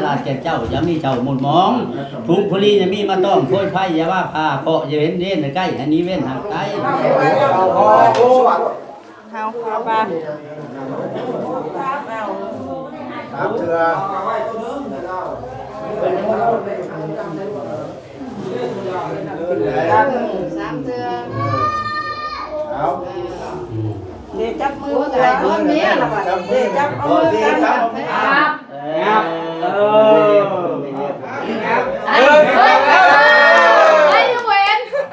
ลาดแก่เจ้าอย่ามีเจ้าหมุนมองทุกพลีอย่ามีมาต้องโคยไผ่อย่าว่าพาเกาะอย่าเห็นเด่นใกล้อันนี้เว้นทางใกล้เฮาปลาสามเถื่อเอา เดี๋ยวจับมือกันมือนี้ล่ะบัดเดี๋ยวจับเอามือกันครับ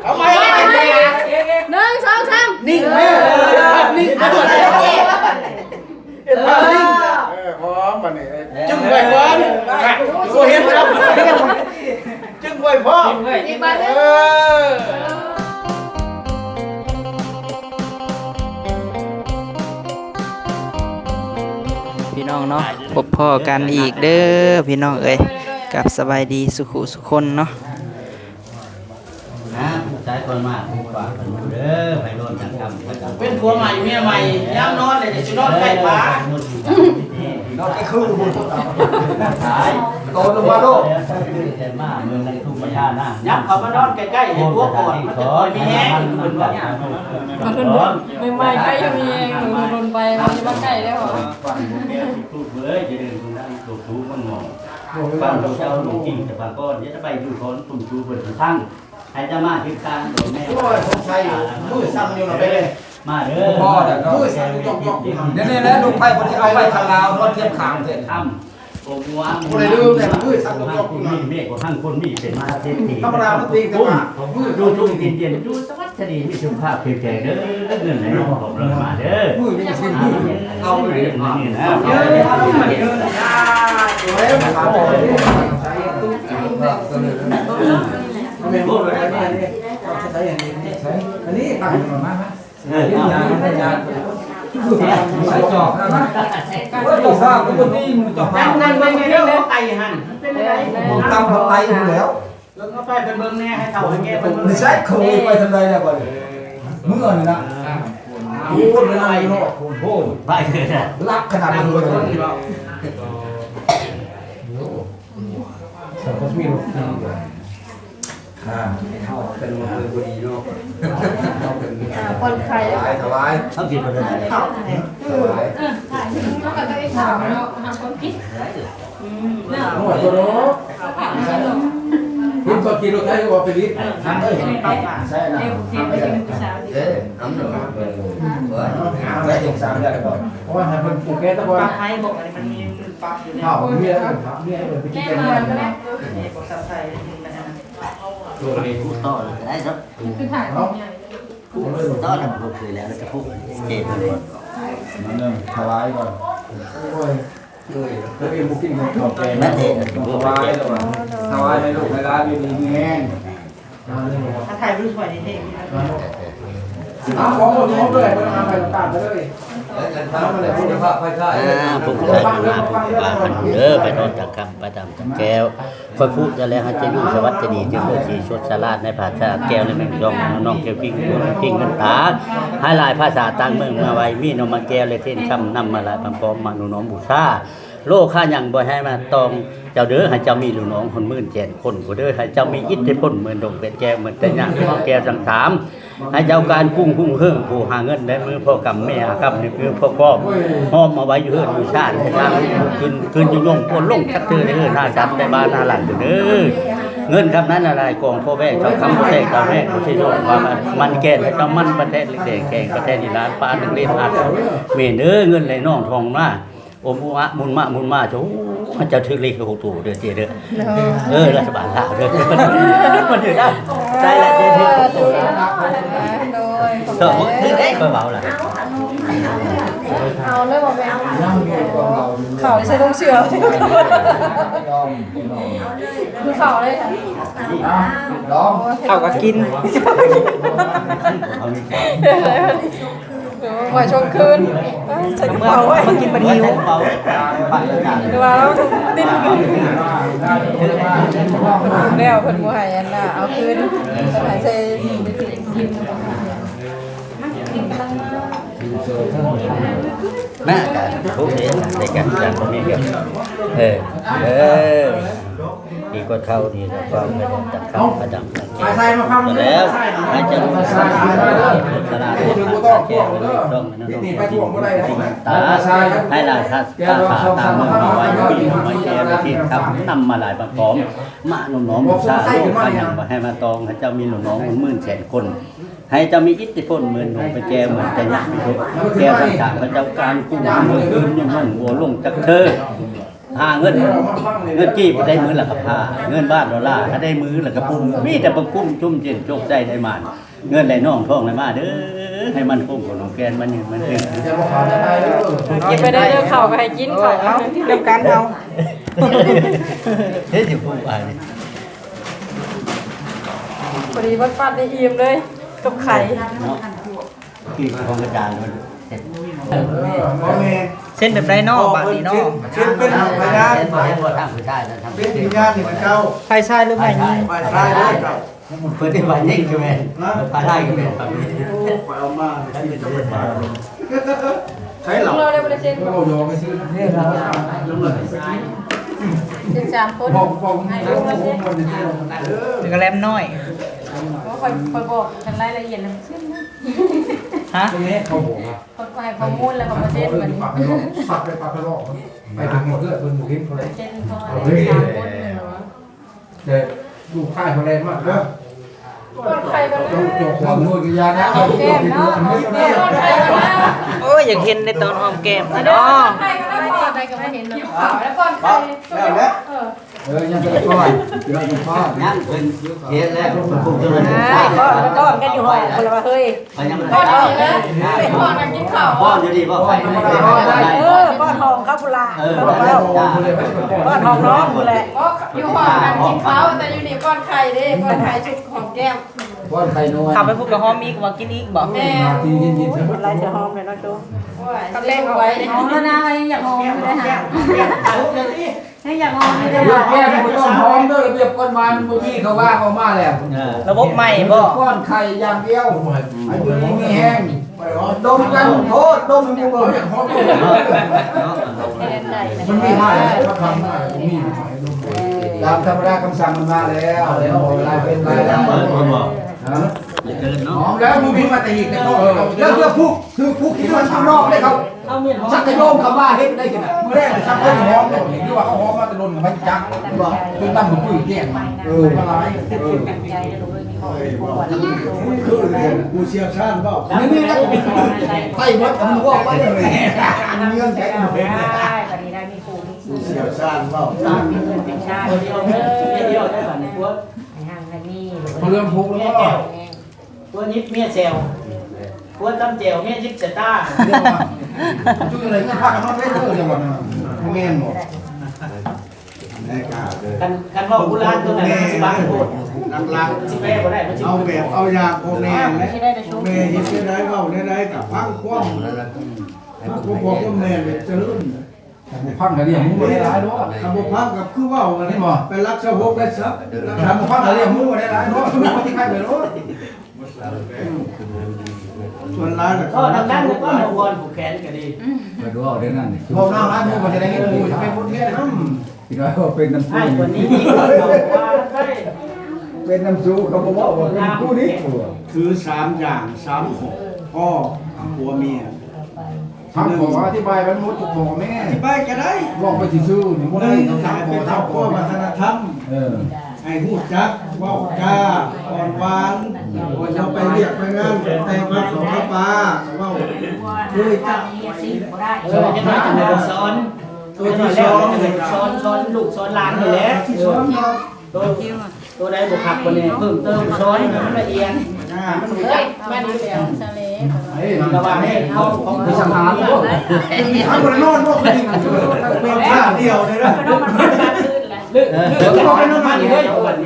เอาไปนิ่งแม่นิ่งพร้อมมาเนี่ยจึงไว้พร้อมกูเห็นครับจึงไว้พร้อมพี่น้องเนาะพบพ่อกันอีกเด้อพี่น้องเอ้ยกับสบายดีสุขุสุคนเนาะนะใช้คนมากผู้ฝากคนเด้อไปโดนจังกรรมเป็นผัวใหม่เมียใหม่ย้ำนอนเลยจะนอนใกล้ปลนอนใกล้คืนบุญตายโตลงมาโลกแต่มาเมืองในทุ่งประชานะย้ำเขามานอนใกล้ๆให้พวกก่อนมันจะมีแห้งมันว่าเนี่ยใหม่ๆใกล้ยังมีเองหนูโดนไปมันจะมาใกล้ได้หรอฟังเมียพูดเลยจะเดินตรงนั้นถูกทูมันงอฟังเจ้าหนุ่มจริงแต่บางก้อนจะไปดูคนตุ่มทูเปิดทั้งให้จะมาที่กลางโดยแม่โอ้ยผมใส่มือซ้ำอยู่หน่อยไปเลยมาเด้อพ่อเดี๋ยวมือซ้ำอยู่ต้องนี่แล้วลูกไผ่คนที่เอาไปทางลาวนอนเทียมขางเสร็จทำโอ้วัวคนเลยลืมแต่มือซ้ำต้องมีเมฆของท่านคนมีเป็นมาเทตีธรรมดามันตีกันมามือดูจุ่มเย็นๆดูสวัสดีมีสุขภาพแข็งแรงเด้อเงินไหลลงผมเลยมาเด้อมือนี่สิมือเอาเลยนี่นะเยอะเลยครับเยอะเลยนะเฮ้ยมันเอาเลยใช้ตู้ไม่พูดเลยนี่ใช้อย่างนี้ใช้อันนี้ตั้งอยู่มาไหมยาใส่จอบนะนะว่าจอบทราบก็คนนี้มันจอบนั่งไม่เรื่องไตหันเป็นอะไรผมตั้งเขาไตอยู่แล้วแล้วก็ไปเป็นเบิ้งแน่ให้เต่าให้แก่เป็นไม่ใช่เคยไปทำไรเนี่ยก่อนเมื่อนี่นะพูดเลยนะโน่โอ้ไปเลยนะรักขนาดนั้นเลยสาวก็มีลูกเข้าเป็นมือพอดีเนาะคนไข้ถวายต้องกินมาเลยถวายแล้วก็ได้ถามเนาะหาคนคิดโอ้ยโน้คุณก็กินรถไทยก็ไปดิทำได้เห็นใช่นะเอ๊ะน้ำหนึ่งได้ยังสามได้ก่อนเพราะว่าให้มันปลูกแก่ตะวันไทยบอกอะไรมันมีปั๊บอยู่เนี่ยเมียไปกินกันเนี่ยบอกสาวไทยตัวเองพูดต่อเลยได้ครับคือถ่ายของใหญ่ต่อแล้วพูดเลยแล้วจะพูดเจ็บเลยนั่นเองถวายก่อนโอ้ยตัวเองบุกินของขอบแกง นั่นเองถวายในลูกในร้านมีแง่ง ถ้าถ่ายรูปสวยนี่เท่เอาของหมดเลยมันเอาไปตัดไปเลยผมเคยมาไปนอนจากกรรมไปตามจากแก้วคอยพูดจะแล้วจะอยู่สวัสดีจึงโดยสีชดชาลาดในภาษาแก้วในแม่ยองน้องเกี่ยวกิ้งกิ้งเงินตาให้ลายภาษาต่างเมืองมาไว้มีนมาแก้วเลยเส้นคำนำมาลายพร้อมมาหนูน้องบูชาโลกข้ายังบ่ให้มาตองเจ้าเด้อให้เจ้ามีลูกน้องคน17,000คนกูเด้อให้เจ้ามีอิทธิพลเหมือนดงเป็นแก้วเหมือนแต่ยางพ่อแก้วทั้ง3ให้เจ้าการกุ้งเฮิ่งผู้หาเงินได้มือพ่อกำแม่กำนี่คือพ่อพ่อหอมมาไว้อยู่เฮือนอยู่ชาติให้ทางขึ้นอยู่ลงปนลงชักเธอได้เฮือน5 3ได้บ้าน5หลังเด้อเงินครับนั้นอะไรกองพ่อแม่เจ้าคำพ่อแม่เจ้าแม่บ่ใช่โลกว่ามันแก่ให้เจ้ามันประเทศเล็กๆแก่ประเทศนี่ล้านปานนึงเล่นอาจแม่เด้อเงินไหลน้องทองมาโอมุอะมุนมาโจ้เจ้าถือเลขโหตู่เด้อเด้อรัฐบาลลาวเด้อมันถือได้ได้แล้วเด้อโตแล้วโดยถือได้ก็เบาล่ะเอาเลยบ่แม่เขาใช้ต้องเชื่อคือเขาเลยค่ะเขาก็กินว่าช่วงคืนใส่กระเป๋าไว้กินบันหิวดูว่าเราติดแล้วเพิ่นบ่ให้อันน่ะเอาคืนให้ใส่ แม่กันทุกเดือนในการจัดตรงนี้ก็เออดีกว่าเข้าดีแล้วก็ไม่ได้จัดเข้าประจำแล้วให้จะรู้สลาดแก้วต้องตาให้ลายตาตามมาไว้ที่มาแก้วที่ทำนำมาหลายประกอบมาหนุ่มน้องชาลูกไปยังมาให้มาตองให้เจ้ามีหนุ่มน้อง10,000 คนให้เจ้ามีอิทธิพลเหมือนหนุ่มไปแก้เหมือนจะยักแก้ต่างๆพระเจ้าการกู้เงินคืนยังนั่งหัวลงจากเธอหาเงินกี่ไปได้มือละกับผ้าเงินบ้านดอลลาร์ถ้าได้มือละกับปุ่มมีแต่ประกุ้มจุ่มเจนโจกใจได้มานเงินไหลน่องท้องไหลมาเด้อให้มันคุ้มกับน้องแกนมันนี่มันถึง กินไปได้เด้อข้าวก็ให้กินข้าวเอาเดียวกันเอา เฮ้ยสิผู้อ่าน พอดีวัดฟาดได้อิ่มเลยกับไข่ กี่ของอาจารย์มันเสร็จ เส้นแบบไรนอกบาดนี้นอก เช่นเป็นพยาน เส้นบ่ให้บ่ทำได้แล้วทำ เป็นพยานนี่มันเจ้า ไฟชายหรือไฟยิง ไปใช่เลยเจ้า เพื่อที่ว่ายิ่งใช่ไหมพาได้ก็เป็นแบบนี้ ไปเอามาใช้เป็นจะเป็นมาใช้หรอ เราได้บริเซน เราโยไปซื้อเนี่ยเราลงเลย 13 คน บอกให้ ให้ ลู ลู ก ก มา มา เซ็ เซ็ น น แล้วก็แลมน้อย ก็ค่อยบอกกันรายละเอียดแล้วเซ็นนะ ฮะ ตรงนี้เขาบอกว่า คนให้ข้อมูลแล้วก็มาเซ็นเหมือน ฝักไปปากกระโดดไปถึงหมดเลยเป็นหมูหินเขาเลย เซ็นพอได้3 คนเหรอ แต่ลูกค่ายเขาแรงมากเด้อ ก้อนไข่ก็ได้ ต้องจบความมือกันยานะ เอาแก้มเนาะเอาแก้มก้อนไข่ก็ได้ โอ้ยอยากเห็นในตอนหอมแก้ม เนาะ เนาะ ไข่ก็ได้ก้อนไข่ก็ไม่เห็นเนาะแล้วก้อนไข่ยังจะก้อนยังจะก้อน นั่งเป็นเฮ็ดแล้วมันคงจะเป็น ก้อนกันอยู่ห้องคนละว่าเฮ้ย ยังไม่ ก้อน ได้ นี่นะเป็นก้อนกันกินข้าว ป้อนอยู่ดีป้อนไป ก้อนทองครับพุลา แล้ว ก้อนทองน้องพุแหละอยู่ห้องกันกินข้าวแต่อยู่นี่ก้อนไข่เด้ก้อนไข่ชุดหอมแก้ม ก้อนไข่นวล ขับไปพูดกับหอมอีกว่ากินอีกบอก แม่ ทีเย็นๆ อะไรจะหอมเลยนะจูก็เล่นเอาไว้หอมแล้วนะอยากหอมเลยค่ะให้อยากหอมเลย เรียบแก้มมันต้องหอมด้วยระเบียบก้อนมันเมื่อกี้เขาว่าเขามาแล้ว ระบบใหม่บ่ ก้อนไข่อย่างเดียวอายุนี้แห้งดมกันโทษดมอยู่บ่อย่างหอมมันมีมาแล้วเขาทำมามีตามธรรมดาคำสั่งมันมาแล้วลายเป็นลายแล้วหอมแล้วมึงมีมาตีกันก็แล้วเรื่องพวกคือพวกที่มันข้างนอกเลยเขาชักกระโยงคำว่าเฮ็ดได้กันเมื่อแรกชักกระหอมเนี่ยที่ว่าเขาหอมมาตะลนกับมันจักว่าเป็นตั้งหมุนปุ๋ยแก่งอะไรคือกูเชียร์ชาติเปล่านี่แล้วไข่มดกับมึงว่าไว้เลยเงื่อนไขมันเป็น ได้วันนี้ได้มีครูมี กูเชียร์ชาติเปล่า มีเงินเป็นชาติเดียวได้แบบนี้พวกห่างกันนี่ เรื่องพุกแล้วก็ พวกยิบเมียเซลพวกตำเจลเมียยิบเซต้า จุ้ยอะไรก็พากันนอนได้เลยจังหวัดนั้นแม่นหมด กันว่ากุลานตัวไหนมันสิบ้าโคตร หลัก สิแม่บ่ได้มันสิ เอาแบบเอาอย่างโอแม่ ไม่ใช่ได้แต่ชุบ แม่ยิบได้เปล่าได้กับพังคว่ำกูบอกว่าแม่จะลื่นพังกระเดียมูได้หลายด้วยคำว่าพังกับคือว่ากันนี่บ่ไปรักชาวโฮกได้ซับคำว่าพังกระเดียมูได้หลายด้วยไม่ที่ใครเลยรู้ส่วนร้านก็ ก็ทางด้านก็มาวอนผูกแขนก็ดี ไปดูเอาเรื่องนั้นนี่ พอน้าร้านมูมันจะได้เงินมูจะไปพูดแค่นั้น ที่น้อยว่าเป็นน้ำ ไอ้ ซุป คนนี้นี่ก็บอกว่าได้ เป็นน้ำซุปเขาบอกว่าเป็นคู่นี้ คือ3อย่าง3ของพ่อผัวเมียทำขออธิบายมันมุดทุกของแม่อธิบายก็ได้บอกไปซื่อนี่บ่ได้ต้องทำเป็นครอบครัววัฒนธรรมให้ฮู้จักเว้าจ้าอ่อนหวานบ่จะไปเรียกไปงานแต่งวัดของพระป่าเว้าด้วยจ้า จะน้อยจะเลยซ้อนตัวที่ซ้อนลูกซ้อนหลานนี่แหละ ที่สอนครับ ตัวใดบุกขับคนนี้เพิ่มเติมซ้อนมันละเอียดมัน เฮ้ยมาดูเดี๋ยวทะเล ระหว่างให้เขาของ มีสังหารบ่มีทั้งบ่นอนบ่จริงเป็นท่าเดียวเลยนะ ก็ต้องมันมาขึ้นแหละ ลึกก็ไปนอนอยู่เลย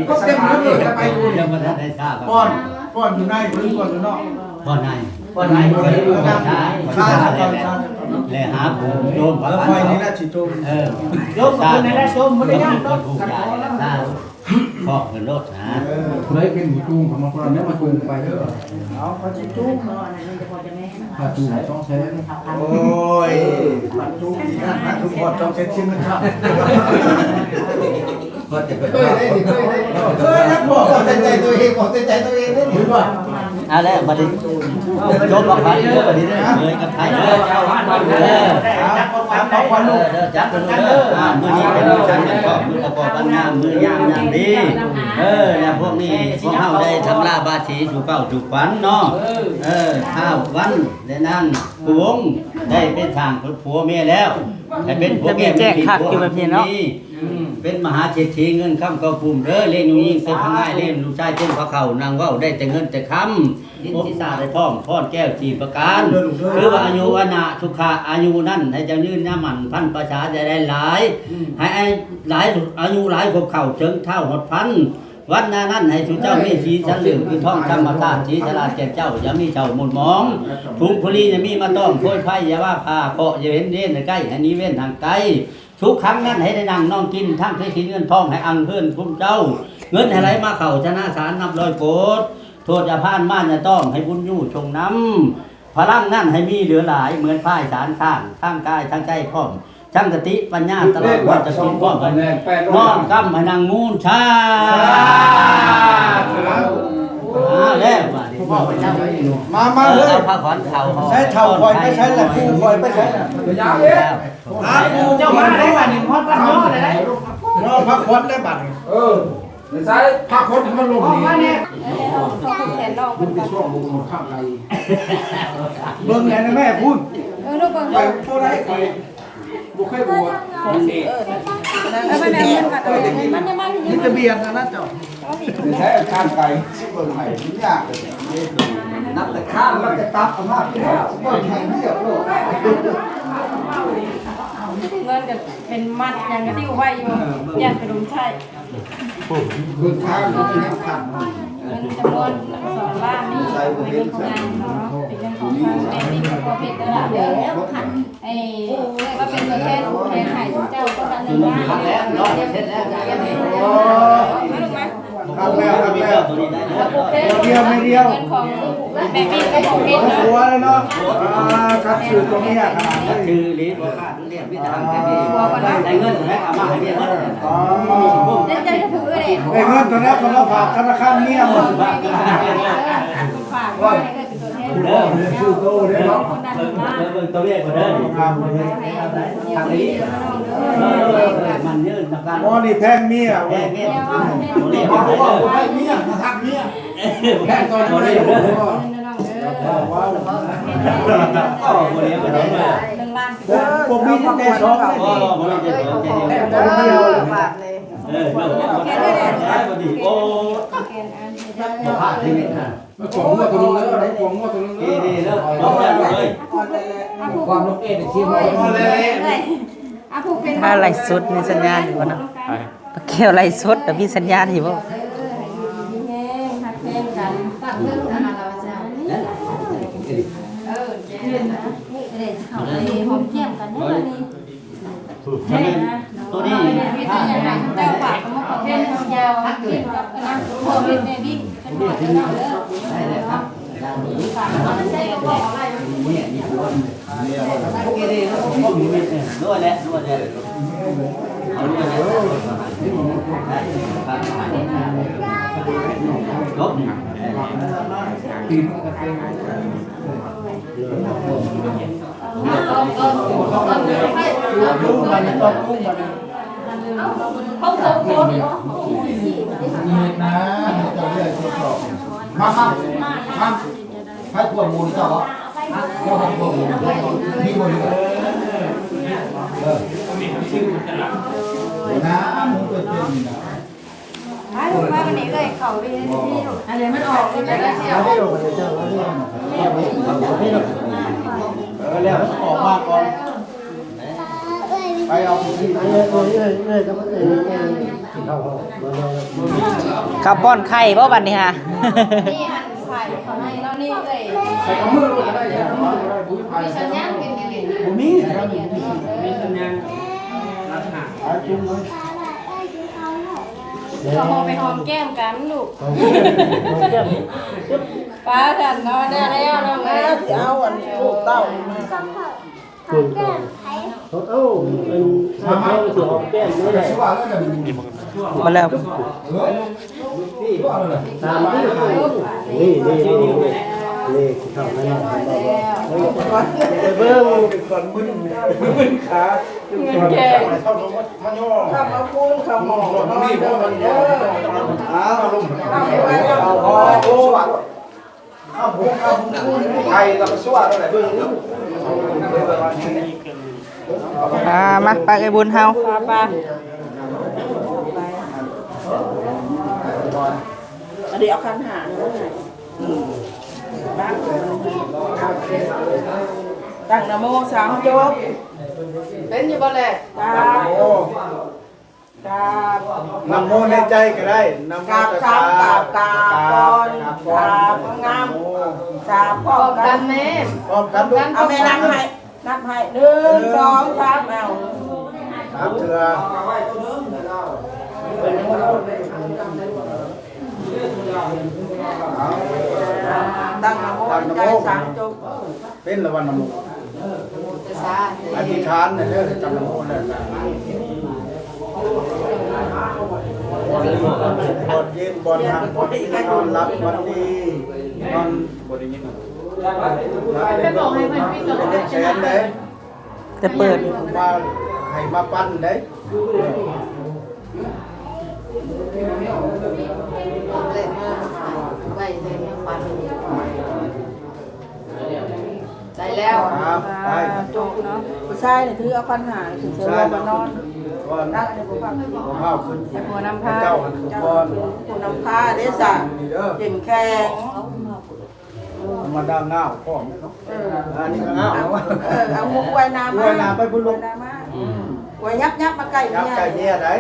ก็เต็มเลยไปอยู่ ยังไม่ได้ทราบ ป้อนป้อนอยู่ในหรือป้อนอยู่นอก ป้อนใน วันไหนก็ได้ดูกัน ชาติก่อนชาติ เลยหาผมโยม แล้วไฟนี่น่าสิจม เออ โยมคนไหนได้โยมไม่ได้ยาก ถูกใจทราบ ครอบเงินรถนะ เลยเป็นหูจูงของมาคนนี้มาจูงไปเด้อ เอาเขาจะจุ้ง ถ้าจูงต้องใช้ โอ้ยปัดจุ้งที่นั่นนะทุกคนต้องเช็ดชิ้นนะครับเคยนะบอกใจตัวเองบอกใจตัวเองได้หรือเปล่า เอาแล้วบัดนี้จบกับไผเด้อบัดนี้เด้อเงยกับไผเด้อจับคนลูกจับคนลูกเด้อมื้อนี้เป็นมื้อจันทร์กันก็มื้อประกอบวันงามมื้อยามอย่างดีแล้วพวกนี้พวกเฮาได้ทำลาบาชีสู่เป้าสู่ขวัญเนาะข้าววันได้นั่นผู้วงได้เป็นทางผัวเมียแล้วแต่เป็นผัวแก่เป็นมหาเศรษฐีเงินค้ำก็ภูมิเด้อเล่นอยู่ยิ่งเป็นพง่ายเล่นลูกชายเต้นพระเข่านางว่าวได้แต่เงินแต่คำทิศาได้ท่องพรแก้ว4ประการคือว่าอายุวนะสุขะอายุนั่นให้เจ้ายืนหน้ามันพันประชาจะได้หลายให้หลายอายุหลายกบเข่าถึงเท่าหดพันวันนั้นให้สุเจ้ามีสีสันเหลืองคือท่องธรรมธาตุสีฉลาดแก่เจ้าอย่ามีเจ้าหมุนมองถุงพลีอย่ามีมาต้องโคยไผ่อย่าว่าพาเกาะอย่าเว้นเล่นใกล้อันนี้เว้นทางไกลทุกครั้งนั้นให้ได้นั่งนอนกินทั้งใช้สินเงินทองให้อังเพื่อนคุ้มเจ้าเงินให้ไหลมาเข่าชนะสารนับร้อยโกดโทษอย่าพานม่านอย่าต้องให้บุญยู่ชงน้ำพลังนั่นให้มีเหลือหลายเหมือนพ่ายสารข้างทั้งกายทั้งใจพร้อมช่างสติปัญญาตลอดว่าจะกินพร้อมกันนอนกำให้นางมูนชาแล้วมาเลย เอาผ้าขอนเข่า ใช้เท่าคอยไม่ใช้แหละคู่คอยไม่ใช้แหละ เจ้ามาได้วันนี้ฮอดบ้านน้องได้ รอพักควันได้บัตร ใช้ผ้าคนมันลงนี่ แขนน้อง คุณไปช่วงบุกข้างไกล เบิ่งไงนะแม่พูด ลูกเบิ่ง ไปเท่าไรไป บุกให้บัว มันยังมัน นี่จะเบียดนะเจ้า ใช้ข้างไกลเบิ่งให้มันยากเลยนับแต่ข้างมันจะตับอำนาจที่แล้วเบิ่งให้เรียบร้อย เงินกับเป็นมัดยังกระติ้วไว้อยู่ยันกระดุมใช่ เบิ่งข้างมันยังขัด เงินจำนวน2 ล้านนี่เป็นเรื่องของงานเนาะเป็นเรื่องของทางแม่นี่เป็นตัวเพชรระดับแล้วไอ้ว่าเป็นตัวแทนหายเจ้าก็กัน1 ล้านแล้วเนาะเสร็จแล้วจะไม่รู้มาลูกมา ครับแม่ครับแม่ ตัวนี้ได้นะ เดียวไม่เดียว เงินของแม่พี่ก็ของเพชรเนาะ หัวเลยเนาะครับชื่อตรงนี้ขนาดนี้ คือลิ้นบอกขาดเรียกวิธีทางแค่นี้ได้เงินถูกไหมเอามาให้เรียกเงิน อ๋อ จะถือเลย ไอ้เงินตัวนี้เขามาฝากธนาคารเมียหมด ฝากไว้ให้เป็นตัวแทน เด้อ ชื่อโตเลยเนาะ คนดังมาก เบิ่งตัวเลขมาเด้อ ครับ ทางนี้มันยืนทางการ อ๋อนี่แพงเมีย แค่เงี้ยตัวเลข บอ มาก ว่า เด้อ ให้เมียทักเมียแพงตัว ตัวเล นี้ ขเด้อ ว้าว ก็บ่เลี้ยงไปเด้อ 1 ล้าน ผมมีแต่สองเลย โอ้บ่ได้เด้อแค่นี้ ตัวเดียว เออเด้อได้บ่ดีโอ้บ่พลาดที่นี่นะ มันของงัวตัวนึงแล้วของงัวตัวนึง นี่เด้อน้องได้เลย ความลงเอ็นชิม ผูกเป็น ถ้าไล่สดมีสัญญาณอยู่บ่เนาะปลาแก้วไล่สดแต่มีสัญญาณอยู่บ่ แห้งหักแห้งกันตัดเรื่องอาหารเราจะเด่นนะเด่นเขาไปหอมเกี่ยมกันได้เลยนี่ ตัวนี้ เจ้าฝากมาขอเล่นยาวกินกับนะพอเป็นเบบี้เป็นหมอเด้อได้เลยครับฝากมาใช้ก็บอกอะไร นี่นี่ตัวนี้โอเคดีแล้วผมมีด้วยแหละด้วยแหละเอาด้วยได้ลบ ตีน กุ้งมันต้องกุ้งมัน เขาโคตร นี่นะจะเรียกทดสอบมาครับครับให้ขวดมูลเจ้าก็ให้ขวดมูลที่บริการน้ำมันเป็นจริงนะ ให้ลูกมาวันนี้เลยเขาดีที่ลูกอะไรมันออกเลยแล้วเชียว แล้วออกมาก่อนไปเอาที่ตัวนี้เลยจะมาข้าวป้อนไข่บ่บัดนี้ฮะ นี่หันไข่เขาให้เรานี่เลย ใส่กระมือลูกได้ใส่กระมือได้บุ้ยไป มีสัญญาณเป็นยังไง ผมมี มีสัญญาณรักษา จุ่มเลย ก็หอมไปหอมแก้มกันลูกป้าฉันนอนได้แล้วน้องเอ้ย เอาอันลูกเต้า มาแล้ว เบิ่งก่อนมึนขา เงินแก่ เข้าลงมาย่อข้ามาพูนข้าหมอกนี่บ่มันเด้อเอาลงเอาโอ้ข้าพูนพูนไทยกับสวัสดิ์นั่นแหละเบิ่ง มาปากไอ้บุญเฮา ป้า เดี๋ยวคันหาตั้งนะโมสามจบ เป็นอยู่บ่แหละ กราบกราบ นำโมในใจก็ได้นำโม กราบสามกราบกราบก่อนกราบงามสามพร้อมกัน แม่ พร้อมกันลูก เอาแม่นับให้นับให้หนึ่งสองสามเอา สามเถื่อ ตั้งนะโมในใจสามจบ เป็นละวันนำโม สา อธิษฐานเนี่ยเด้อจำนำโมเนี่ยบอดเย็นบอดหักบอดนอนรับวันดีนอนบอดยินไปบอกให้มันปิดตัวเป็นแสนเด้ จะเปิด มาให้มาปั้นเด้ ได้แล้ว ครับไป จบเนาะผู้ชายเนี่ยถือเอาคันหาถึงจะลงมานอน ก่อน นั่งในผู้ฟัง ผมเอาขึ้น หัวน้ำผ้า เจ้าหันขึ้น เจ้า ก่อน ผู้นำพาเดซ่ นี่เด้อ เก่งแข็ง มาดามหน้าพ่อมนะครับอันนี้ก็เอา เอามุกไว้น้ำ ไว้น้ำไปบุญลูก น้ำมาไว้ยับมาใกล้ ยับ เนี่ย ไก่เนี่ยได้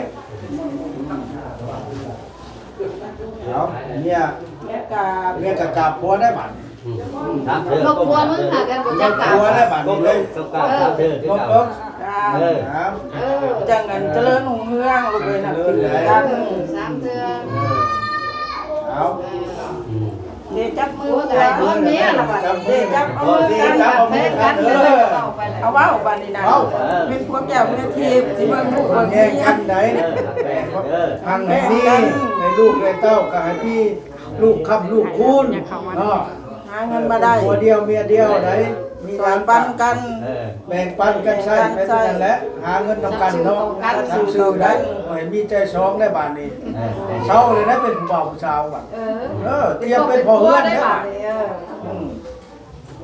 เอาเนี่ย เนี่ยกา เนี่ยกะกาบผัวได้บัด ลูกกลัวมึงหากันบ่จักกะ ผัวได้บัดนี่เลยลบลบ กา ครับ จังเงินเจริญหุ่งเฮืองลูกเลยนะกินกัน สามเทื่อ เอา เดจับมือ หัว กั ไก่ น บ่เมียล่ะบัด เดจับเอามือ ดี กัน จับเอามือกันเออ เอาว่าเอาบานนี่นะเป็นพวกแก้วเนื้อทีบสิเบิ่งลูกเบิ่ง แย เมี ก ย กันไหนทางไหนนี่ในลูกในเต้าก็ให้พี่ลูกค้ำลูกคูณเนาะ หาเงินมาได้ หัวเดียวเมียเดียวไหนมี สอนปันกัน แบ่งปันกันใช้เป็นนั่นแหละหาเงินทำกันเนาะทำซื้อได้ให้มีใจช้องได้บานนี้เช้าเลยนะเป็นบ่าวสาวบัดเตรียมเป็นพ่อเฮือน ได้ ได้ บา บั ด ด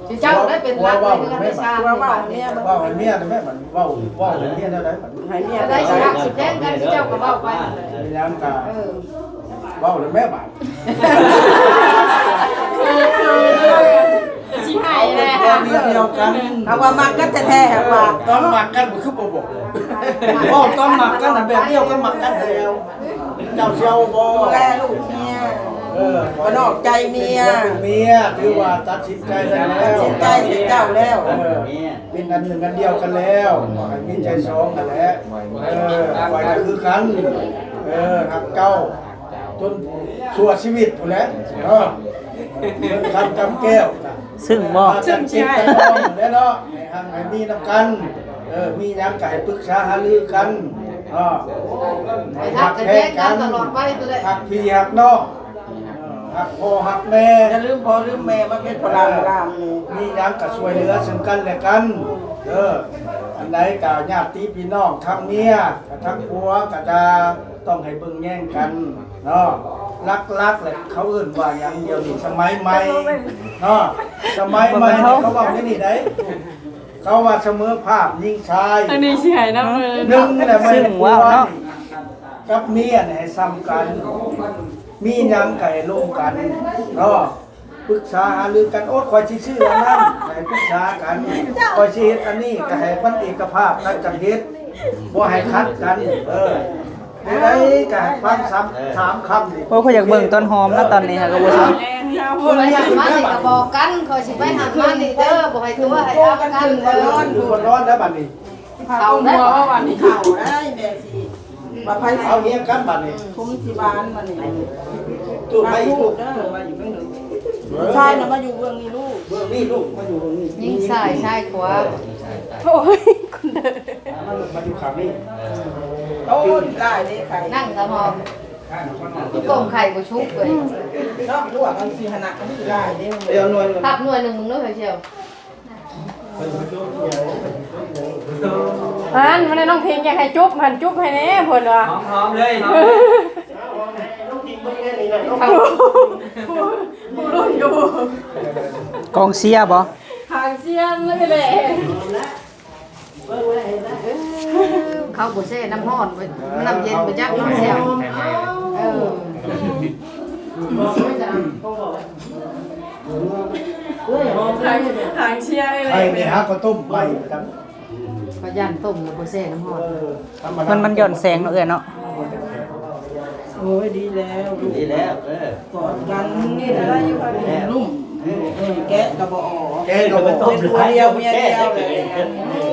สิเจ้าได้เป็นรักได้ก็ได้ชา ว่าว่าเมีย ว่าให้เมียได้แม่บัดว่าให้เมียได้บัด ให้เมีย ได้ ได้ สิรักสิแท้งกันสิเจ้าก็เว้าไป มีน้ำกาว่าเลยแม่บัด สิหายแน่ เมียเดียวกัน เอาว่ามักกันแท้ๆว่า ตอนหมักกันมันคือบ่บอกว่าตอนหมักกันแบบเดียวกันหมักกันแล้วเจ้าเชียวบ่ ดูแลลูกเมียบ่นอกใจเมีย เป็นเมียถือว่าตัดสินใจได้แล้ว สินใจเสียเจ้าแล้ว เป็นอันหนึ่งอันเดียวกันแล้วมีใจสองกันแล้วไว้ก็คือกันหักเก้าจนชั่วชีวิตพุ่นแหละคำจำแก้ว ซึ่งบ่ ซึ่งใช่แล้วเนาะให้มีน้ำกันมีหยังก็ให้ปรึกษาหารือกันให้ ทั หั ก ก กัน แพ้ แท้งกั กัน น ตลอดไปเลย หักพี่หักน้องหักพ่อหักแม่ อย่าลืมพ่อลืมแม่มันเป็นพลามรามนี่ มีหยังก็ช่วยเหลือซึ่งกันและกันอันใดก็ญาติพี่น้องทั้งเมียกับทั้งผัวก็จะต้องให้เบิ่งแย่งกันเนาะรักๆเลยเขาเอิ้นว่าหยังเดียวนี่สมัยใหม่เนาะสมัยใหม่นี่เขาบอกอย่างนี้ได้เขาว่าเสมอภาพยิ่งชาย อันนี้สิหายน้ำเลย หนึ่งเนี่ยไม่ ซึ่งว่าเนาะ กับเมียเนี่ยให้ซ้ำกัน มีหยังไก่ลงกันเนาะปรึกษาหารือกันโอ๊ตคอยสิชื่ออันนั้นให้ปรึกษากันคอยสิเฮ็ดอันนี้ก็ให้มันเอกภาพทั้งจังเฮ็ดบ่ให้คัดกันได้ก็ให้ฟังสามคำนี่ เพราะเขาอยากเบิ่งต้นหอมแล้วตอนนี้ค่ะก็บ่ซัง คนละอย่างมานี่ก็บอกกันเขาสิไปหันมานี่เด้อบ่ให้ตัวให้เอากัน นอนดูร้อนแล้วบัดนี้ เขาได้ว่าวันนี้ เข่าได้แม่สิ มาไผ เอาเฮียกันบัดนี้ คุ้มสิบ้านมันนี่ ตู้ไป ลูกเด้อมาอยู่เบื้องหนึ่งชายน่ะมาอยู่เบื้องนี้ลูก เบื้องนี้ลูกมาอยู่ตรงนี้ ยิงใส่ใช่ขวา โอ้ยคุณเด้อ มาอยู่ข้างนี้ โอ้ยได้เด้ไข่ นั่งกระหอบต้มไข่กูชุบเลย เนาะลวกกันสิหนักกันสิได้เด้ เดี๋ยวหน่วย พับหน่วยหนึ่งมึงด้วยเชียว อันมันได้น้องเพลงอยากให้จุ๊บหันจุ๊บให้แน่เพิ่นว่า หอมเลยหอม ผู้รุ่นอยู่ กองเชียร์บ่ ทางเสียงเลยแหละ เขาบุเซ่น้ำห้อนน้ำเย็นไปจักน้ำเชียวทางเชียร์เลย ไอ้นี่ฮะก็ต้มไปครับ พยันต้มแล้วบุเซ่น้ำห้อน มันหย่อนแสงเนาะเอ้ยเนาะ โอ้ยดีแล้วลูก ดีแล้วกอดกันนี่ได้อยู่ค่ะนุ่มแกะกระบอก แกก็บ่ต้ม ตัวเดียวเมียเดียวเลย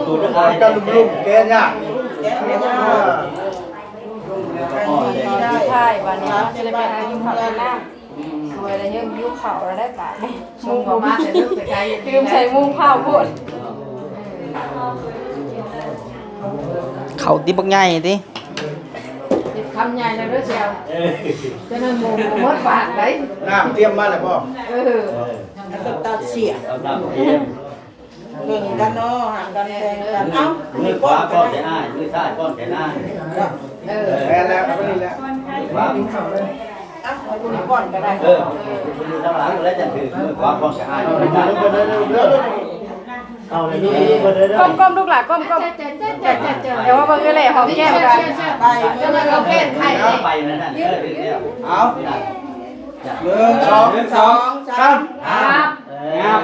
กูจะ กอดกันลุ่มๆแกยาก แกะไม่ได้ ได้ใช่วันนี้จะได้ไปหายุ่งเขาแล้วนะสวยแล้วยังยุ่งเขาแล้วได้ป่ะ มุงออกมาแต่ลึกไปไกล ลืมใส่มุ้งผ้าพูด เขาติบักใหญ่ติ ติดคำใหญ่เลยด้วยเชียวจะนั่นมุงมดปากไหน น้ำเตรียมมาแล้วบ่ แล้วก็ตัดเสีย เอาน้ำเค็ม เก่งกันเนาะห่างกันแรงกันเอ้า มือขวาก้อนแขนอ้ายมือซ้ายก้อนแขนอ้าย แพ้แล้วนี่แหละ ขวา อ่ะมาดูก่อนก็ได้ คุณดูข้างหลังแล้วจะถือมือขวาก้อนแขนอ้ายเอาเลยนี่มาเลย ก้มๆลูกหล่ะก้มๆเดี๋ยวว่าเบิ่งเลยหอมแก้มกัน ไป จะนั่นเราแก้ไข่ ไปนั่นน่ะเดี๋ยว เอา1 2 3 ครับ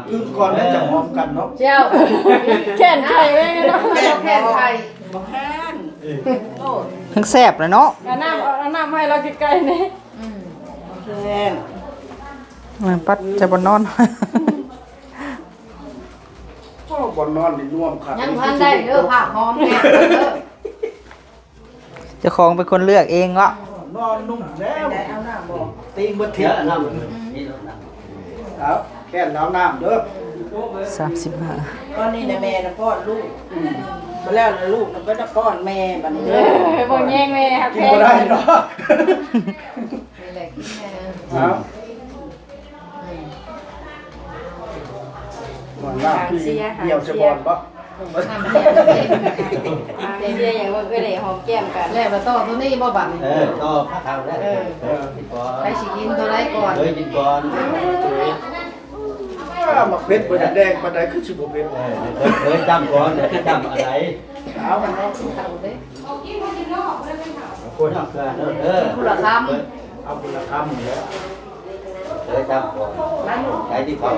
คือก่อนแล้วจะหอมกันเนาะ เชียว แข่นไข่ไว้ไงเนาะ แก้ไข่ บ่แค้นโอ้ ทั้งแซ่บเลยเนาะ เอาน้ำให้เราใกล้ๆนี่ แค้น มันปัดจะบ่นอน ก็บ่นอนนี่น่วมครับ ยังพันได้เด้อผักหอมแก้มเด้อ เจ้าของเป็นคนเลือกเองเนาะ นอนนุ่มแล้ว ได้เอาหน้าบ่ ตีบ่ เที เที ย ย น น น้ำนี่น้ำ ครับแค่แล้วน้ำเด้อ 35 ตอนนี้น่ะแม่น่ะป้อนลูกมาแล้วลูกน่ะก็จะป้อนแม่บัดนี้ เอ เด้อ อบ่แย่งแม่ครับ กิน แพ้ บ่ได้เนาะ นี่แหละกินแม่ ครับก่อนว่าพี่เดี่ยวจะบอลบ่ น้ำเย็น เสียอย่างว่าก็ได้หอมแก้มกัน แล้วมาต่อตัวนี้บ่บัด ก็พักเอาแล้วกินก่อน ไปสิกินตัวไรก่อน เฮ้ยกินก่อน มาเพชรบ่แดงปานใดคือสิบ่เพชร เฮ้ยจำก่อนเดี๋ยวจำอะไร เอามันเนาะ เอาเด้ คนเอา ผู้ละค เอาคนละคำนี่แหละ เฮ้ยจำก่อนใช้ที่เขา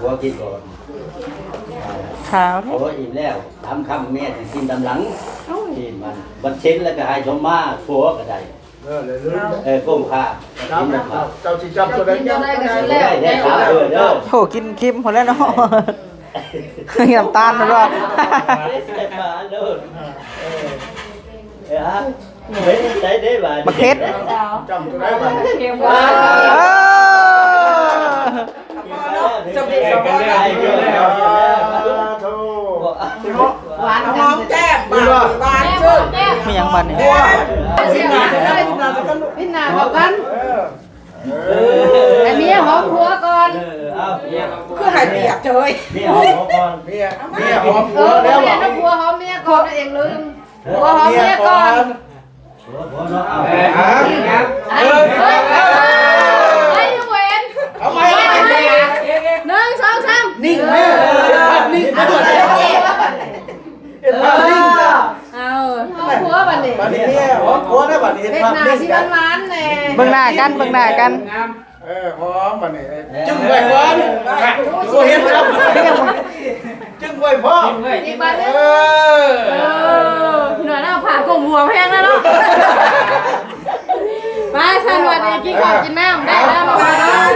หัวกินก่อน ขาว โอ้ยอิ่มแล้วทำคำแม่ถึงกินตำหลังกินมันบัดเช็ดแล้วก็ให้ชมมาผัวก็ได้ เลยลืม ก้มข้ากินมันข้า เจ้าสิจำตัวใด ำตัวไรก็สิ ได้ แล้ว ได้ขาเด้อ โหกินเค็มหมดแล้วเนาะ น้ำตาลมันว่า ได้มาเด้อฮะเฮ้ยได้ได้บ่ บักเผ็ด จำตัวใดบ่ เค็มว่า จะมีสบาย ได้เยอะแล้ว โธ่ หวาน หอมแก้มบ้านชื่อ มีหยังบัดนี่ สิหนาเลยพิจารณาเข้ากัน เออ แต่เมียหอมผัวก่อน เอาเมีย คือให้เปียกเฉย เมียหอมก่อน เมียหอม เออเมียน้ำผัวหอมเมียก่อนเองลืมผัวหอมเมียก่อน หัวเนาะเอา ไอ้ยูเวน เอาไป 1 2 3 นิ่งแม่นิ่งแม่เอ็นภาพนิ่งนะ เอา หอมผัวบัดนี้ บัดนี้เมียหอมผัวได้บัดนี้เห็น เป็น ภาพ หน้า นิ่ง สิ นะ หวานๆแน่ เบิ่งหน้ากันเบิ่งหน้ากัน หอมบัดนี้จึงไว้ก่อนตัวเห็นครับจึงไว้พ่อ อีกบัดนึง หน่อยน่าผ่ากลมหัวแพงแล้วเนาะมาสันวันนี้กินข้าวกินน้ำได้แล้วมาเนาะ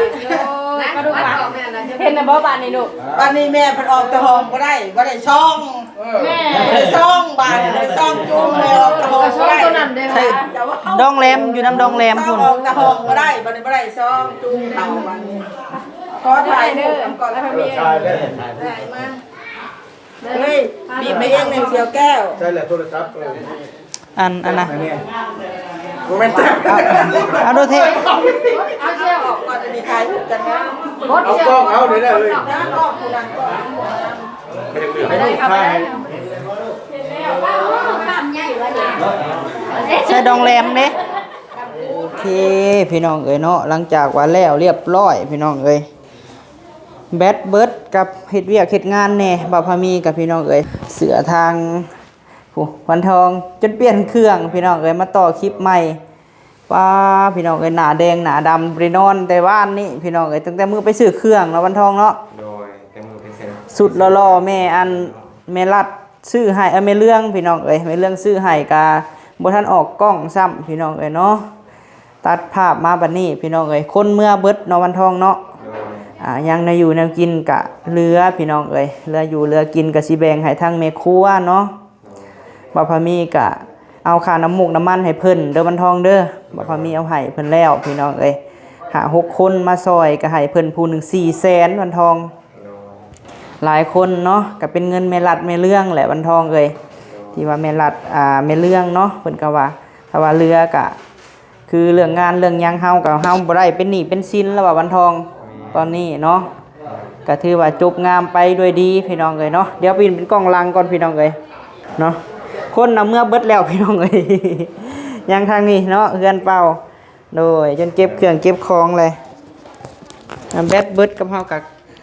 กระดูกหลังเห็น แล้วบ่บานนี่ลูก บ้านนี้แม่เพิ่นออกแต่ห้องบ่ได้ช่อง แม่ บ่ได้ช่องบ้านบ่ได้ช่องจุ่มแม่ออกแต่ห้อง ช่ บ่ อง ได้ ตัวนั้นได้ไหม ดองแรมอยู่น้ำดองแรม ช่อ พุ่ ง น ออกแต่ห้องบ่ได้บ้านนี้บ่ได้ช่องจุ่มเข่าบ้านนี้ขอถ่ายรูปก่อนแล้วพี่ ใช่เลย ถ่ายมาเฮ้ยบีบไปเองในเสียวแก้ว ใช่แหละโทรศัพท์ อันน่ะ เนี่ยโมเมนต์ เอาดูเท เอาเชือกออกก่อนจะมีถ่ายรูปกันนะ เอากล้องเอาเดี๋ยวได้เลย นะก็ผู้นั้นก็ ไม่ได้ถ่าย ใส่ดองแรมเด้โอเคพี่น้องเอ้ยเนาะหลังจากว่าแล้วเรียบร้อยพี่น้องเอ้ยแบดเบิร์ดกับเฮ็ดเวียกเฮ็ดงานแน่บ่าวพามีกับพี่น้องเอ้ยเสือทางผู้วันทองจนเปลี่ยนเครื่องพี่น้องเอ้ยมาต่อคลิปใหม่ป้าพี่น้องเอ้ยหน้าแดงหน้าดำบ่ได้นอนแต่ว่านนี่พี่น้องเอ้ยตั้งแต่มื้อไปซื้อเครื่องแล้ววันทองเนาะ โดยแต่มือเป็นเซน สุดหล่อๆแม่อันแม่รัดซื้อให้แม่เรื่องพี่น้องเอ้ยแม่เรื่องซื้อให้กาบ่ทันออกกล้องซ้ำพี่น้องเอ้ยเนาะตัดภาพมาบัดนี้พี่น้องเอ้ยคนเมื่อเบิดเนาะวันทองเนาะ โดย ยังในอยู่แนวกินกะเรือพี่น้องเอ้ยเรืออยู่เรือกินกะสิแบ่งให้ทางแม่ครัวเนาะบ่าวพามีกะเอาค่าน้ำมูกน้ำมันให้เพิ่นเด้อวันทองเด้อบ่าวพามีเอาให้เพิ่นแล้วพี่น้องเอ้ยหา6คนมาซอยก็ให้เพิ่นผู้หนึง400,000วันทอง โดย หลายคนเนาะก็เป็นเงินแม่รัดแม่เรื่องแหละวันทองเอ้ยที่ว่าแม่รัดแม่เรื่องเนาะเพิ่นก็ว่าถ้าว่าเรือกะคือเรื่องงานเรื่องหยังเฮาก็เฮาบ่ได้เป็นหนี้เป็นสินแล้วว่าวันทองตอนนี้เนาะก็ถือว่าจบงามไปด้วยดีพี่น้องเอ้ยเนาะเดี๋ยวปีนเป็นกล้องลังก่อนพี่น้องเอ้ยเนาะคนน่ะเมื่อเบิดแล้วพี่น้องเอ้ย ยังทางนี้เนาะเฮือนเป่าโดยจนเก็บเครื่องเก็บของเลยแบตเบิดกับเฮากับ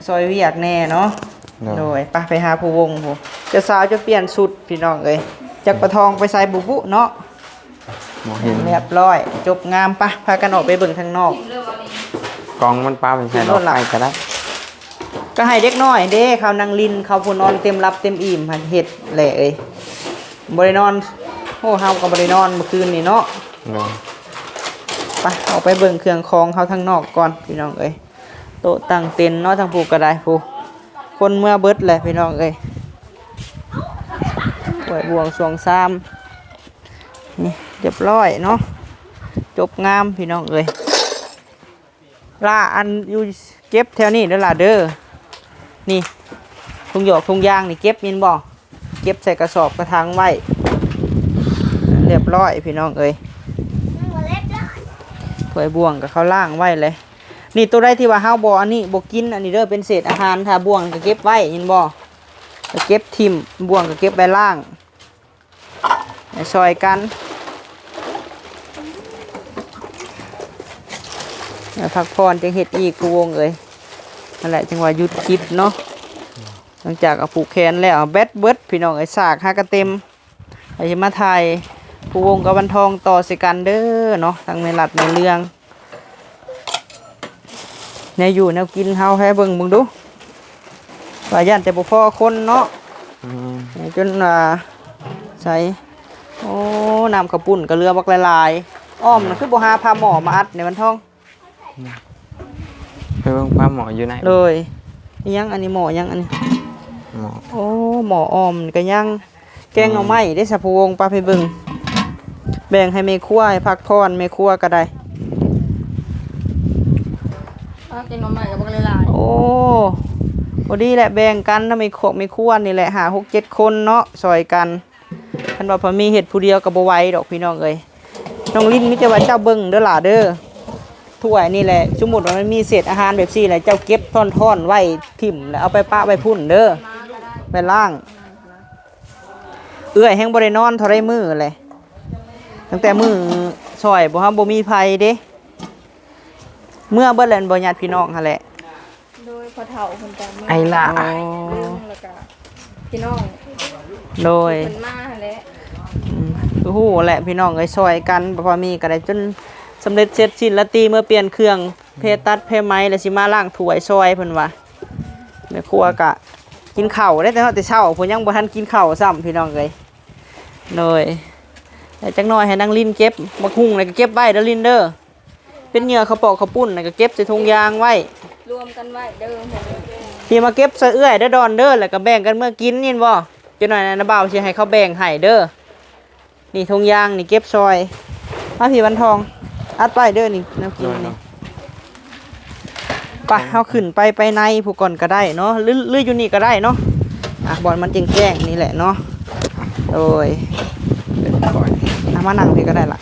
ซอยเวียกแน่เนาะโดยไปหาผู้วงผู้เจ้าสาวจะเปลี่ยนชุดพี่น้องเอ้ยจากประทองไปใส่บุบุเนาะเรียบร้อยจบงามปะพากันออกไปเบิ่งข้างนอก กองมันปลาเป็นแสนรถไฟก็ได้ ก็ให้เด็กน้อยเด้เขานั่งลินเขาผู้นอนเต็มรับเต็มอิ่มหันเฮ็ดแหละเอ้ยบ่ได้นอนโอ้เฮาก็บ่ได้นอนเมื่อคืนนี่เนาะ โดย ไปออกไปเบิ่งเครื่องของเขาทางนอกก่อนพี่น้องเอ้ยโต๊ะตั้งเต็นท์เนาะทางผู้ก็ได้ผู้คนเมื่อเบิดแหละพี่น้องเอ้ยไหวบวงสรวงซ้ำนี่เรียบร้อยเนาะจบงามพี่น้องเอ้ยล่าอันอยู่เก็บแถวนี้เด้อล่ะเด้อนี่ทุงหยอกทุงยางนี่เก็บมินบ่เก็บใส่กระสอบกระถางไว้เรียบร้อยพี่น้องเอ้ยถ้วยบ่วงกับเขาล่างไว้เลยนี่ตัวได้ที่ว่าเฮาบ่อันนี้บ่กินอันนี้เด้อเป็นเศษอาหารถ้าบ่วงก็เก็บไว้ยินบ่ก็เก็บทิ่มบ่วงก็เก็บไว้ล่างให้ซอยกันพักผ่อนจังเฮ็ดอีกกูวงเอ้ยนั่นแหละจังว่าหยุดคลิปเนาะหลังจากเอาผูกแขนแล้วแบตเบิดพี่น้องไอ้สากหากระเต็มไปมาถ่ายผู้วงกับวันทองต่อสิกันเด้อเนาะทั้งในหลัดในเรื่องแนวอยู่แนวกินเฮาให้เบิ่งดูว่าย่านแต่บ่พอคนเนาะจนใส่โอ้น้ำข้าวปุ้นกับเรือบักหลายๆอ้อมน่ะคือบ่หาพาหมอมาอัดในวันทอง ไปเบิ่งปลาหมออยู่ไหน เลยยังอันนี้หมอยังอันนี้ หมอ โอ้หมอออมนี่ก็ยังแกงเอาไม้ได้สะพวงปลาไปเบิ่งแบ่งให้แม่ครัวให้พักพรแม่ครัวก็ได้ กินนมใหม่กับบักหลาย โอ้พอดีแหละแบ่งกันนะไม่ขกไม่ครัวนี่แหละหา6-7 คนเนาะซอยกันคันว่าพอมีเฮ็ดผู้เดียวก็บ่ไหวดอกพี่น้องเอ้ยน้องลิ้นมีแต่ว่าเจ้าเบิ่งเด้อล่ะเด้อถ้วยนี่แหละสมมุติว่ามันมีเศษอาหารแบบซี่แหละเจ้าเก็บท่อนๆไว้ทิ่มแล้วเอาไปปะไว้พุ่นเด้อไปล้างเอื้อยแฮงบ่ได้นอนเท่าไรมื้อเลยตั้งแต่มื้อซอยบ่ฮะบ่มีไผเด้เมื่อเบิดแล้วบ่ญาติพี่น้องหั่นแหละ ๆโดยพอเฒ่าเพิ่นก็มา ไอ้ล่ะ อ๋อ แล้วก็พี่น้อง โดย เพิ่นมาหั่นแหละ โอ้โหแหละพี่น้องเอ้ยซอยกันพอมีก็ได้จนสำเร็จเสร็จสิ้นละตีเมื่อเปลี่ยนเครื่องเพตัดเพไม้แล้วสิมาล้างถ้วยซอยเพิ่นว่าแม่ครัวก็กินข้าวได้แต่เช้าเพิ่นยังบ่ทันกินข้าวซ้ำพี่น้องเอ้ยโดยแต่จักหน่อยให้นางลินเก็บบักหุ่งแล้วก็เก็บไว้เด้อลินเด้อเป็นเหยื่อข้าวปอกข้าวปุ้นแล้วก็เก็บใส่ถุงยางไว้ รวมกันไว้เด้อหมด ที่มาเก็บเสื้อเอื้อยเด้อดอนเด้อแล้วก็แบ่งกันเมื่อกินยินบ่จังหน่อยนะบ่าวสิให้เขาแบ่งให้เด้อนี่ทงยางนี่เก็บซอยมาพี่วันทองอัดไปเด้อนี่แนวกินนี่ไปเฮาขึ้นไปในผู้ก่อนก็ได้เนาะหรืออยู่นี่ก็ได้เนาะบอลมันแจ้งนี่แหละเนาะโดยมานั่งพี่ก็ได้ละ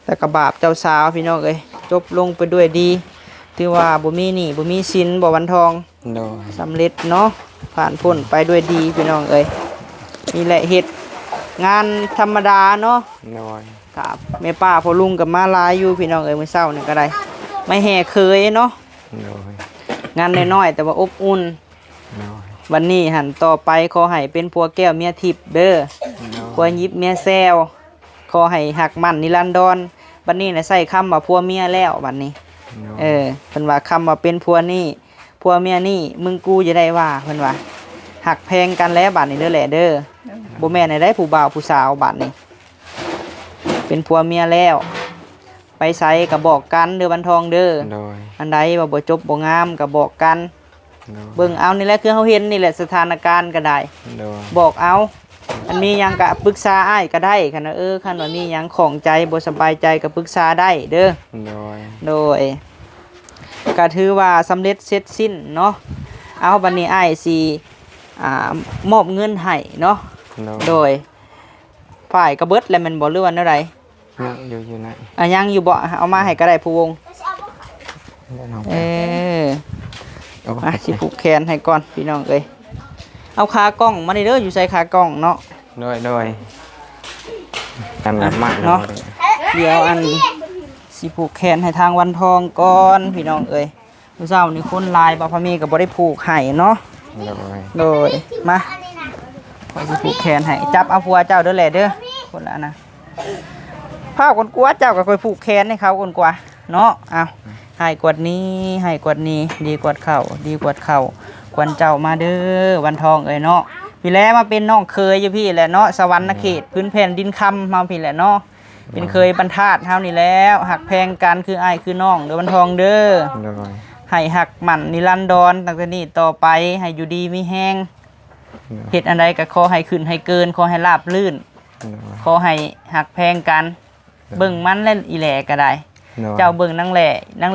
แต่กระบาบเจ้าสาวพี่น้องเอ้ยจบลงไปด้วยดีถือว่าบ่มีหนี้บ่มีสินบ่วันทองสำเร็จเนาะผ่านพ้นไปด้วยดีพี่น้องเอ้ยนี่แหละเฮ็ดงานธรรมดาเนาะครับแม่ป้าพ่อลุงกับมาลายอยู่พี่น้องเอ้ยมื้อเช้านี่ก็ได้ไม่แห่เคยเนาะงานน้อยๆแต่ว่าอบอุ่นวันนี้หันต่อไปขอให้เป็นผัวแก้วเมียทิพย์เด้อผัวยิบเมียแซวขอให้หักมั่นนิรันดรบัดนี้น่ะใส่คำว่าผัวเมียแล้วบัดนี้เพิ่นว่าคำว่าเป็นผัวนี่ผัวเมียนี่มึงกูจะได้ว่าเพิ่นว่าหักแพงกันแล้วบัดนี้เด้อแหละเด้อบ่แม่นให้ได้ผู้บ่าวผู้สาวบัดนี้เป็นผัวเมียแล้วไปไสก็บอกกันเด้อวันทองเด้ออันใดว่าบ่จบบ่งามก็บอกกันเบิ่งเอานี่แหละคือเฮาเห็นนี่แหละสถานการณ์ก็ได้บอกเอาอันมีหยังก็ปรึกษาอ้ายก็ได้คันคันว่ามีหยังของใจบ่สบายใจก็ปรึกษาได้เด้อโดยก็ถือว่าสำเร็จเสร็จสิ้นเนาะเอาบัดนี้อ้ายสิมอบเงินให้เนาะโดยฝ่ายกระเบิดแล้วมันบ่หรือว่าแนวใดอยู่ไหนยังอยู่บ่เอามาให้ก็ได้ผู้วงสิผูกแขนให้ก่อนพี่น้องเอ้ยเอาขากล้องมานี่เด้ออยู่ใส่ขากล้องเนาะโดยกันมากเนาะเดี๋ยวอันสิผูกแขนให้ทางวันทองก่อนพี่น้องเอ้ยมื้อเช้านี่คนลายบ่พะมีก็บ่ได้ผูกให้เนาะโดยมาขอสิผูกแขนให้จับเอาผัวเจ้าเด้อแหละเด้อคนละนะพาคนกลัวเจ้าก็ค่อยผูกแขนให้เขาคนกว่าเนาะเอาให้กวดนี้ให้กวดนี้ดีกวดเข่าดีกวดเข่าควันเจ้ามาเด้อวันทองเอ้ยเนาะพี่แล้วมาเป็นน้องเคยอยู่พี่แหละเนาะสวรรค์เขตพื้นแผ่นดินคำมาพี่แหละเนาะเป็นเคยบรรทัดเท่านี้แล้วหักแพงกันคืออ้ายคือน้องเด้อวันทองเด้อให้หักหมั่นนิรันดรตั้งแต่นี้ต่อไปให้อยู่ดีมีแห้งเหตุอันใดก็ขอให้ขึ้นให้เกินขอให้ราบลื่นขอให้หักแพงกันเบิ่งมันเล่นอีแหล่ก็ได้เจ้าเบิ่งนางแห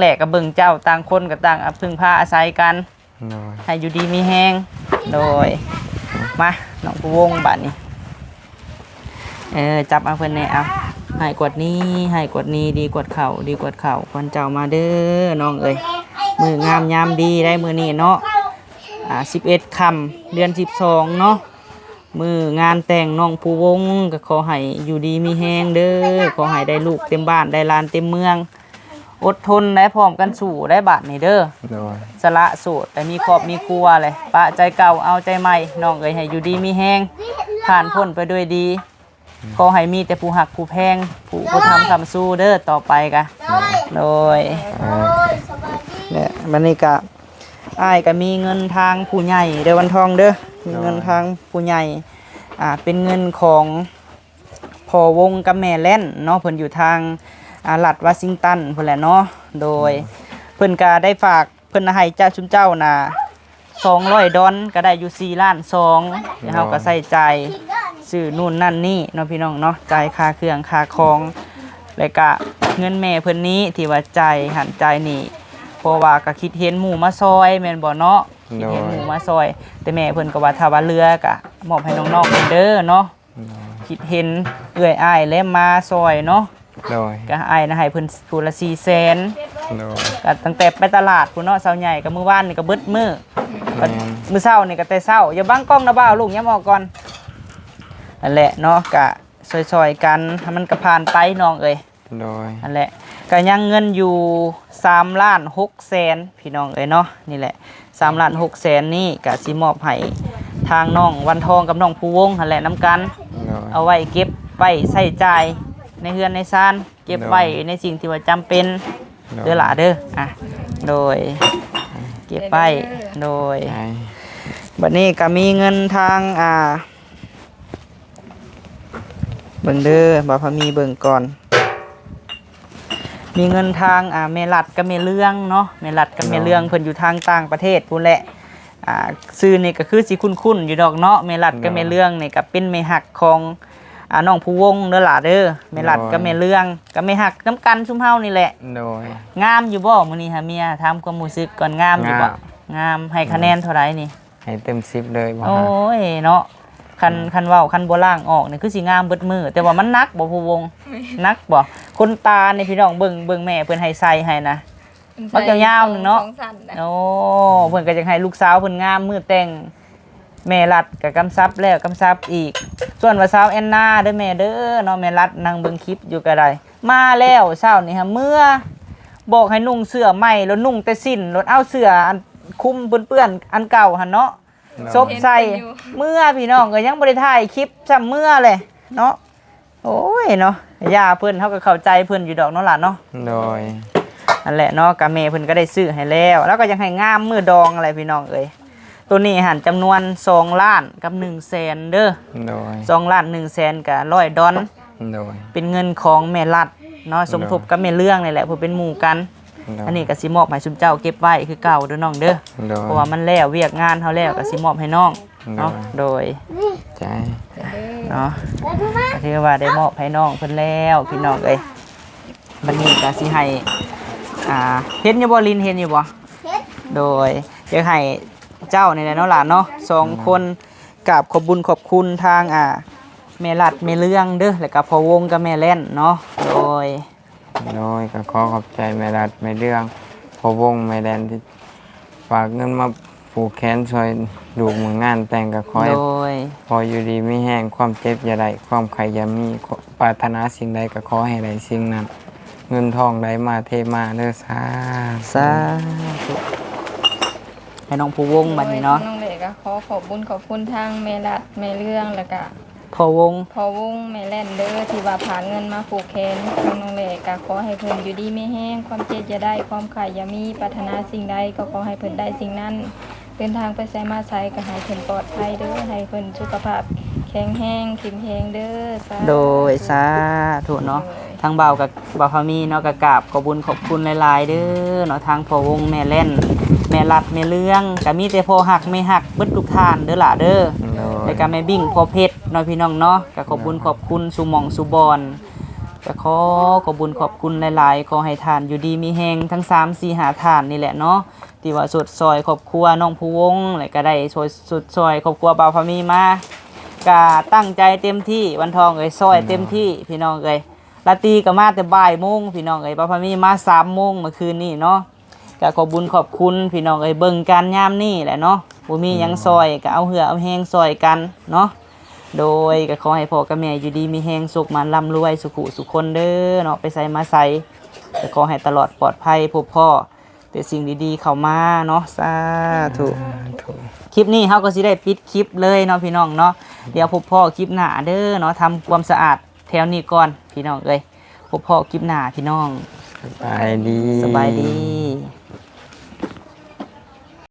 ล่กับเบิ่งเจ้าต่างคนกับต่างพึ่งพาอาศัยกันให้อยู่ดีมีแห้งโดยมาน้องผู้วงบัดนี้จับเอาเพิ่นแน่เอาให้กวดนี้ให้กวดนี้ดีกวดเข่าดีกวดเข่าควันเจ้ามาเด้อน้องเอ้ยมืองามยามดีได้มือนี้เนาะ11 ค่ำเดือน12เนาะมืองานแต่งน้องผู้วงก็ขอให้อยู่ดีมีแห้งเด้อขอให้ได้ลูกเต็มบ้านได้ลานเต็มเมืองอดทนได้พร้อมกันสู่ได้บาดนี่เด้อสละโสดแต่มีครอบมีครัวเลยปะใจเก่าเอาใจใหม่น้องเอ้ยให้อยู่ดีมีแห้งผ่านพ้นไปด้วยดีขอให้มีแต่ผู้หักผู้แพงผู้ทำคำสู้เด้อต่อไปกะโดยเนี่ยมันนี่กะอ้ายก็มีเงินทางผู้ใหญ่เด้อวันทองเด้อมีเงินทางผู้ใหญ่เป็นเงินของพ่อวงกับแม่แล่นเนาะเพิ่นอยู่ทางรัฐวอชิงตันเพิ่นแหละเนาะโดยเพิ่นก็ได้ฝากเพิ่นให้เจ้าชุมเจ้าน่ะ$200ก็ได้อยู่4.2 ล้านแล้วเฮาก็ใส่ใจซื้อนู่นนั่นนี่เนาะพี่น้องเนาะจ่ายค่าเครื่องค่าของแล้วก็เงินแม่เพิ่นนี้ที่ว่าจ่ายหันจ่ายนี่เพราะว่าก็คิดเห็นหมู่มาซอยแม่นบ่เนาะคิดเห็นหมู่มาซอยแต่แม่เพิ่นก็ว่าถ้าว่าเรือก็มอบให้น้องๆเด้อเนาะคิดเห็นเอื้อยอ้ายและมาซอยเนาะก็อ้ายนะให้เพิ่นผู้ละ400,000ก็ตั้งแต่ไปตลาดพุ่นเนาะเช้าใหญ่ก็มื้อวานนี่ก็เบิดมื้อเช้านี่ก็แต่เช้าอย่าบังกล้องนะบ่าวลูกอย่ามองก่อนนั่นแหละเนาะก็ซอยๆกันให้มันก็ผ่านไปน้องเอ้ยนั่นแหละก็ยังเงินอยู่3,600,000พี่น้องเอ้ยเนาะนี่แหละ3,600,000นี่ก็สิมอบให้ทางน้องวันทองกับน้องผู้วงนั่นแหละนำกันเอาไว้เก็บไว้ใช้จ่ายในเฮือนในซ่านเก็บไว้ในสิ่งที่ว่าจำเป็นเด้อล่ะเด้อโดยเก็บไว้โดยบัดนี้ก็มีเงินทางเบิ่งเด้อบ่พอมีเบิ่งก่อน มีเงินทางเมลัดกับเมเรื่องเนาะเมลัดกับเมเรื่องเพิ่นอยู่ทางต่างประเทศพู้นแหละชื่อนี่ก็คือสิคุ้นๆอยู่ดอกเนาะเมลัดกับเมเรื่องนี่ก็เป็นเมหักของน้องผู้วงเด้อล่ะเด้อเมลัดกับเมเรื่องกับเมหักน้ำกันซุมเฮานี่แหละโดยงามอยู่บ่มื้อนี้ฮะเมียถามความรู้สึกก่อนงามอยู่บ่งามให้คะแนนเท่าไหร่นี่ให้เต็ม10เลยบ่ โอ้ยเนาะคันเว้าคันบ่ล่างออกนี่คือสิงามเบิดมือแต่ว่ามันหนักบ่ผู้วงหนักบ่คนตานี่พี่น้องเบิ่งแม่เพิ่นให้ใส่ให้นะบักยาวๆนึงเนาะโอ้เพิ่นก็จะให้ลูกสาวเพิ่นงามมือแต่งแม่รัดก็กำซับแล้วกำซับอีกส่วนว่าสาวแอนนาเด้อแม่เด้อเนาะแม่รัดนั่งเบิ่งคลิปอยู่ก็ได้มาแล้วเช้านี่ฮะเมื่อบอกให้นุ่งเสื้อใหม่แล้วนุ่งแต่สิ้นแล้วเอาเสื้ออันคุมเปื้อนๆอันเก่าหั่นเนาะซบใส่เมื่อพี่น้องก็ยังบ่ได้ถ่ายคลิปซ้ำเมื่อเลยเนาะโอ้ยเนาะย่าเพิ่นเฮาก็เข้าใจเพิ่นอยู่ดอกเนาะล่ะเนาะโดยนั่นแหละเนาะกะแม่เพิ่นก็ได้ซื้อให้แล้วก็ยังให้งามมือดองอะไรพี่น้องเอ้ยตัวนี้หันจำนวน2ล้านกับ100,000เด้อโดย2ล้าน100,000กับ100ดอลโดยเป็นเงินของแม่รัดเนาะสมทบกับแม่เรื่องนี่แหละเพิ่นเป็นหมู่กันอันนี้ก็สิมอบให้ซุมเจ้าเก็บไว้คือเก่าเด้อน้องเด้อเพราะว่ามันแล้วเวียกงานเฮาแล้วก็สิมอบให้น้องเนาะโดยใจเนาะถือว่าได้มอบให้น้องเพิ่นแล้วพี่น้องเอ้ยบัดนี้ก็สิให้เห็นอยู่บ่ลินเห็นอยู่บ่โดยจะให้เจ้านี่แหละเนาะหลานเนาะ2คนกราบขอบบุญขอบคุณทางแม่รัดแม่เรื่องเด้อแล้วก็พ่อวงกับแม่แล่นเนาะโดยก็ขอขอบใจแม่รัดแม่เรื่องพ่อวงแม่แล่นที่ฝากเงินมาผูกแขนช่วยดูมืองานแต่งก็ขอให้พออยู่ดีมีแห้งความเจ็บอย่าได้ความไข้อย่ามีปรารถนาสิ่งใดก็ขอให้ได้สิ่งนั้นเงินทองได้มาเทมาเด้อสาธุให้น้องผู้วงบัดนี้เนาะน้องเล็กก็ขอบบุญขอบคุณทางแม่รัดแม่เรื่องแล้วก็พ่อวงแม่แล่นเด้อที่ว่าผ่าเงินมาผูกแขนน้องเล็กก็ขอให้เพิ่นอยู่ดีไม่แห้งความเจ็บอย่าได้ความไข้อย่ามีปรารถนาสิ่งใดก็ขอให้เพิ่นได้สิ่งนั้นเดินทางไปไสมาไสก็ให้เพิ่นปลอดภัยเด้อให้เพิ่นสุขภาพแข็งแรงเข้มแข็งเด้อโดยสาธุเนาะทางบ่าวกับบ่าวพามีเนาะก็กราบขอบคุญขอบคุณหลายๆเด้อเนาะทางพ่อวงแม่เล่นแม่รัดแม่เรื่องก็มีแต่พ่อหักไม่หักเบิดทุกท่านเด้อล่ะเด้อแล้วก็แม่บิ่งพ่อเพชรเนาะพี่น้องเนาะก็ขอบคุญขอบคุณสุหม่องสุบอนก็ขอบคุญขอบคุณหลายๆขอให้ท่านอยู่ดีมีแฮงทั้ง3 4 5ท่านนี่แหละเนาะที่ว่าสดซอยครอบครัวน้องผู้วงแล้วก็ได้สดซอยครอบครัวบ่าวพามีมาก็ตั้งใจเต็มที่วันทองเอ้ยซอยเต็มที่พี่น้องเอ้ยลาตีก็มาแต่บ่ายโมงพี่น้องเอ้ยบ่าวพามีมา3 โมงเมื่อคืนนี้เนาะก็ขอบคุญขอบคุณพี่น้องเอ้ยเบิ่งกันยามนี้แหละเนาะบ่มีหยังซอยก็เอาเหือเอาแฮงซอยกันเนาะโดยก็ขอให้พ่อกับแม่อยู่ดีมีแฮงสุขมันร่ำรวยสุขุสุขคนเด้อเนาะไปใส่มาใส่ก็ขอให้ตลอดปลอดภัยพบพ่อแต่สิ่งดีๆเข้ามาเนาะสาธุคลิปนี้เฮาก็สิได้ปิดคลิปเลยเนาะพี่น้องเนาะเดี๋ยวพบพ่อคลิปหน้าเด้อเนาะทำความสะอาดแถวนี้ก่อนพี่น้องเอ้ยพบพ่อคลิปหน้าพี่น้องสบายดี